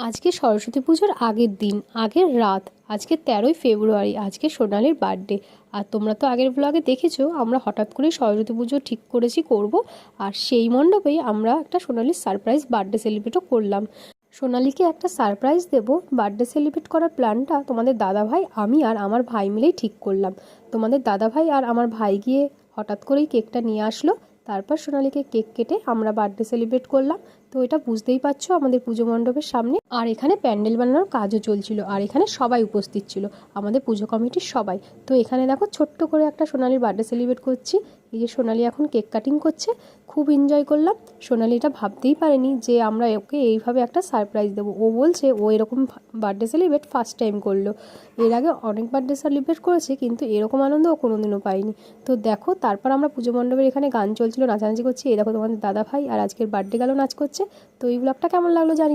আজকে সরস্বতী পুজোর আগের দিন, আগের রাত। আজকে 13ই ফেব্রুয়ারি। আজকে সোনালির বার্থডে। আর তোমরা তো আগের ব্লগে দেখেছো আমরা হঠাৎ করেই সরস্বতী পুজো ঠিক করেছি করব। আর সেই মণ্ডপেই আমরা একটা সোনালির সারপ্রাইজ বার্থডে সেলিব্রেটও করলাম। সোনালিকে একটা সারপ্রাইজ দেব, বার্থডে সেলিব্রেট করার প্ল্যানটা তোমাদের দাদাভাই, আমি আর আমার ভাই মিলেই ঠিক করলাম। তোমাদের দাদাভাই আর আমার ভাই গিয়ে হঠাৎ করেই কেকটা নিয়ে আসলো। তারপর সোনালিকে কেক কেটে আমরা বার্থডে সেলিব্রেট করলাম। তো এটা বুঝতেই পারছো আমাদের পুজো মণ্ডপের সামনে। আর এখানে প্যান্ডেল বানানোর কাজও চলছিল, আর এখানে সবাই উপস্থিত ছিল, আমাদের পুজো কমিটির সবাই। তো এখানে দেখো ছোট্ট করে একটা সোনালির বার্থডে সেলিব্রেট করছি। এই যে সোনালি এখন কেক কাটিং করছে, খুব এনজয় করলাম। সোনালি এটা ভাবতেই পারেনি যে আমরা ওকে এইভাবে একটা সারপ্রাইজ দেবো। ও বলছে ও এরকম বার্থডে সেলিব্রেট ফার্স্ট টাইম করলো। এর আগে অনেক বার্থডে সেলিব্রেট করেছে, কিন্তু এরকম আনন্দ ও কোনোদিনও পায়নি। তো দেখো তারপর আমরা পুজো মণ্ডপের এখানে গান চলছিল, নাচানাচি করছি। এই দেখো তোমাদের দাদা ভাই আর আজকের বার্থডে গেল নাচ করছে। তো এই ব্লগটা কেমন লাগলো জানি।